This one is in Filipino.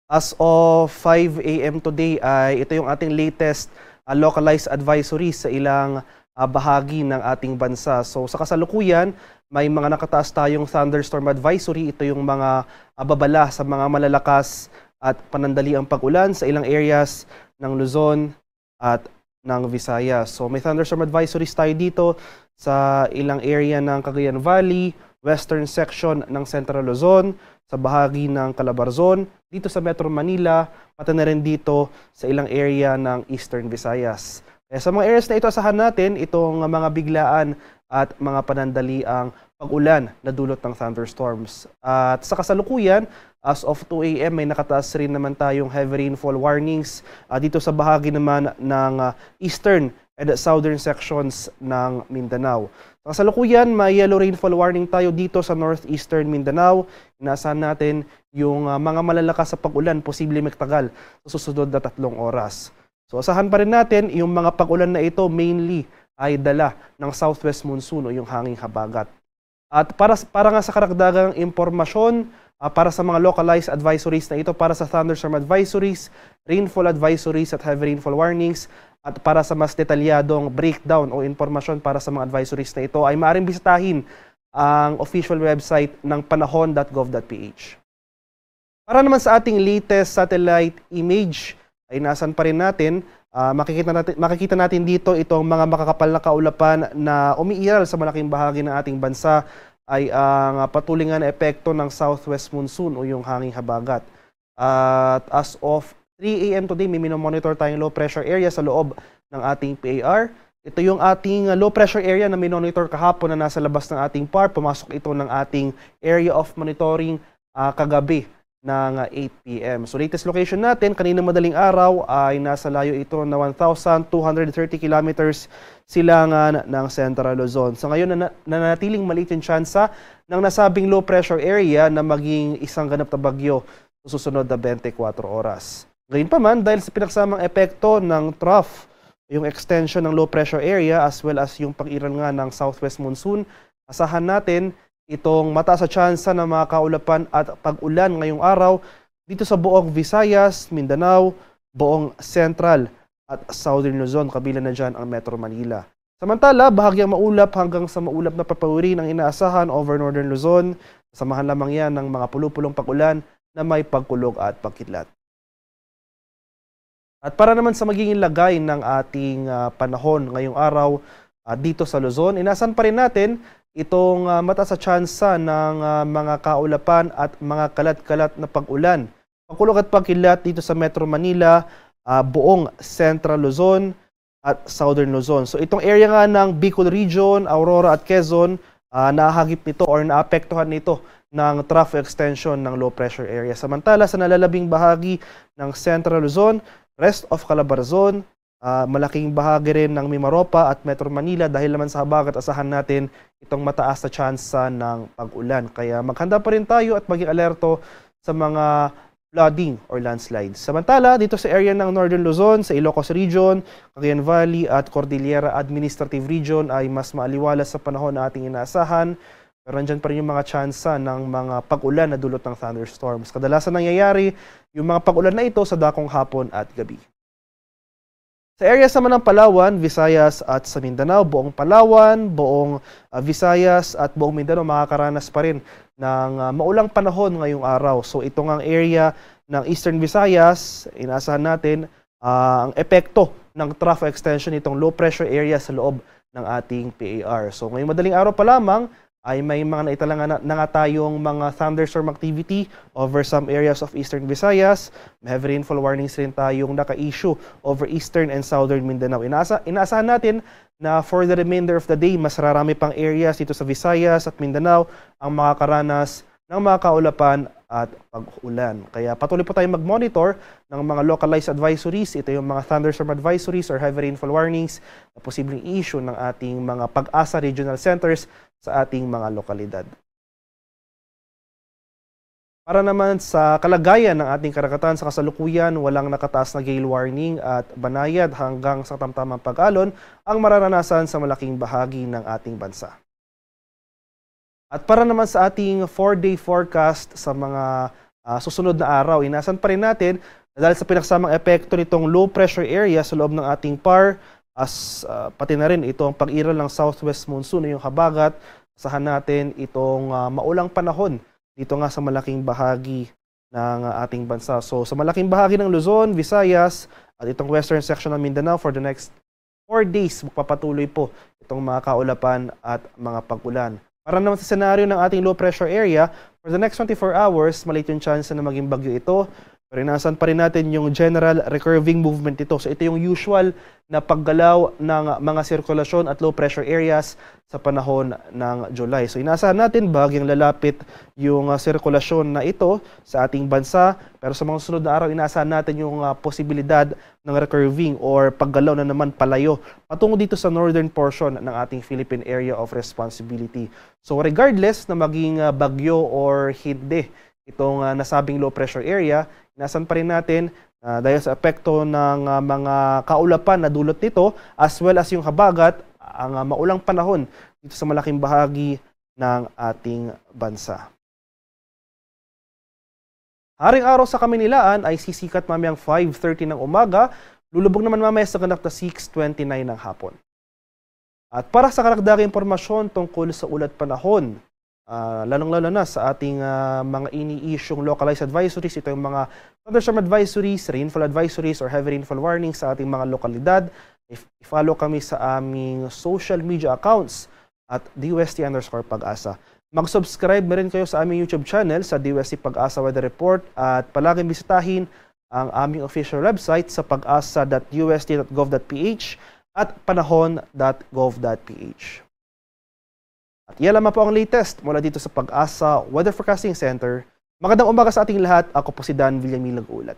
As of 5 AM today ay ito yung ating latest localized advisory sa ilang bahagi ng ating bansa. So sa kasalukuyan, may mga nakataas tayong thunderstorm advisory. Ito yung mga babala sa mga malalakas at panandaliang pag-ulan sa ilang areas ng Luzon at ng Visayas. So may thunderstorm advisories tayo dito sa ilang area ng Cagayan Valley, western section ng Central Luzon, sa bahagi ng Calabarzon, dito sa Metro Manila, pati na rin dito sa ilang area ng Eastern Visayas. Sa mga areas na ito, asahan natin itong mga biglaan at mga panandaliang pag-ulan na dulot ng thunderstorms. At sa kasalukuyan, as of 2 AM, may nakataas rin naman tayong heavy rainfall warnings dito sa bahagi naman ng eastern and southern sections ng Mindanao. Sa kasalukuyan, may yellow rainfall warning tayo dito sa northeastern Mindanao. Inaasahan natin yung mga malalakas sa pag-ulan, posible magtagal sa susunod na 3 oras. So asahan pa rin natin yung mga pag-ulan na ito mainly ay dala ng southwest monsoon o yung hanging habagat. At para nga sa karagdagang impormasyon, para sa mga localized advisories na ito, para sa thunderstorm advisories, rainfall advisories at heavy rainfall warnings, at para sa mas detalyadong breakdown o impormasyon para sa mga advisories na ito, ay maaaring bisitahin ang official website ng panahon.gov.ph. Para naman sa ating latest satellite image, ay nasan pa rin natin, makikita natin dito itong mga makakapal na kaulapan na umiiral sa malaking bahagi ng ating bansa ay ang patuloy na epekto ng southwest monsoon o yung hanging habagat. At as of 3 AM today, may minomonitor tayong low pressure area sa loob ng ating PAR. Ito yung ating low pressure area na minomonitor kahapon na nasa labas ng ating PAR. Pumasok ito ng ating area of monitoring kagabi ng 8 PM. So latest location natin, kanina madaling araw ay nasa layo ito na 1,230 kilometers silangan ng Central Luzon. So ngayon nanatiling maliit yung tsansa ng nasabing low pressure area na maging isang ganap na bagyo sa susunod na 24 oras. Ngayon pa man, dahil sa pinagsamang epekto ng trough, yung extension ng low pressure area as well as yung pag-iral nga ng southwest monsoon, asahan natin itong mataas sa tsansa ng mga kaulapan at pag-ulan ngayong araw dito sa buong Visayas, Mindanao, buong Central at Southern Luzon, kabila na dyan ang Metro Manila. Samantala, bahagyang maulap hanggang sa maulap na papawiri ang inaasahan over Northern Luzon. Samahan lamang yan ng mga pulupulong pag-ulan na may pagkulog at pagkidlat. At para naman sa magiging lagay ng ating panahon ngayong araw dito sa Luzon, inasan pa rin natin itong mataas sa tsansa ng mga kaulapan at mga kalat-kalat na pag-ulan. Pagkulog at pagkilat dito sa Metro Manila, buong Central Luzon at Southern Luzon. So itong area nga ng Bicol Region, Aurora at Quezon, nahagip nito or naapektuhan nito ng trough extension ng low pressure area. Samantala sa nalalabing bahagi ng Central Luzon, rest of Calabarzon, malaking bahagi rin ng Mimaropa at Metro Manila dahil naman sa habagat asahan natin itong mataas na tsansa ng pag-ulan. Kaya maghanda pa rin tayo at maging alerto sa mga flooding or landslides. Samantala, dito sa area ng Northern Luzon, sa Ilocos Region, Cagayan Valley at Cordillera Administrative Region ay mas maaliwalas sa panahon na ating inaasahan. Pero nandyan pa rin yung mga tsansa ng mga pag-ulan na dulot ng thunderstorms. Kadalasan nangyayari yung mga pag-ulan na ito sa dakong hapon at gabi. Sa areas naman ng Palawan, Visayas at sa Mindanao, buong Palawan, buong Visayas at buong Mindanao makakaranas pa rin ng maulang panahon ngayong araw. So ito ang area ng Eastern Visayas, inaasahan natin ang epekto ng trough extension itong low pressure area sa loob ng ating PAR. So ngayong madaling araw pa lamang, ay may mga naitala na nga tayong mga thunderstorm activity over some areas of Eastern Visayas. May heavy rainfall warnings rin tayong naka-issue over Eastern and Southern Mindanao. Inaasahan natin na for the remainder of the day, mas rarami pang areas dito sa Visayas at Mindanao ang makakaranas ng mga kaulapan at pag-ulan. Kaya patuloy po tayong mag-monitor ng mga localized advisories. Ito yung mga thunderstorm advisories or heavy rainfall warnings na posibleng issue ng ating mga Pag-asa Regional Centers sa ating mga lokalidad. Para naman sa kalagayan ng ating karagatan sa kasalukuyan, walang nakataas na gale warning at banayad hanggang sa tamtamang pag-alon ang mararanasan sa malaking bahagi ng ating bansa. At para naman sa ating 4-day forecast sa mga susunod na araw. Inasan pa rin natin na dahil sa pinaksamang epekto nitong low pressure area sa loob ng ating PAR, pati na rin itong pag-iral ng southwest monsoon o yung habagat, asahan natin itong maulang panahon dito nga sa malaking bahagi ng ating bansa. So sa malaking bahagi ng Luzon, Visayas at itong western section ng Mindanao for the next 4 days, magpapatuloy po itong mga kaulapan at mga pag-ulan. Para naman sa senaryo ng ating low pressure area, for the next 24 hours, maliit yung chance na maging bagyo ito. Pero inasan pa rin natin yung general recurving movement ito. So ito yung usual na paggalaw ng mga sirkulasyon at low pressure areas sa panahon ng July. So inasahan natin bagyang lalapit yung sirkulasyon na ito sa ating bansa. Pero sa mga sunod na araw, inasahan natin yung posibilidad ng recurving or paggalaw na naman palayo patungo dito sa northern portion ng ating Philippine Area of Responsibility. So regardless na maging bagyo or hindi itong nasabing low pressure area, inasan pa rin natin dahil sa epekto ng mga kaulapan na dulot nito as well as yung habagat, ang maulang panahon dito sa malaking bahagi ng ating bansa. Haring araw sa Kamunilaan ay sisikat mamayang 5:30 ng umaga, lulubog naman mamaya sa ganap na 6:29 ng hapon. At para sa karagdagang impormasyon tungkol sa ulat panahon, lalong-lalo na sa ating mga ini-issuing localized advisories, ito yung mga thunderstorm advisories, rainfall advisories, or heavy rainfall warnings sa ating mga lokalidad. I-follow kami sa aming social media accounts at DUST_Pag-asa. Mag-subscribe na rin kayo sa aming YouTube channel sa DUST Pag-asa Weather Report at palaging bisitahin ang aming official website sa pag-asa.dust.gov.ph at panahon.gov.ph. At yan lamang po ang latest mula dito sa Pag-asa Weather Forecasting Center. Magandang umaga sa ating lahat. Ako po si Dan Villamil nag-uulat.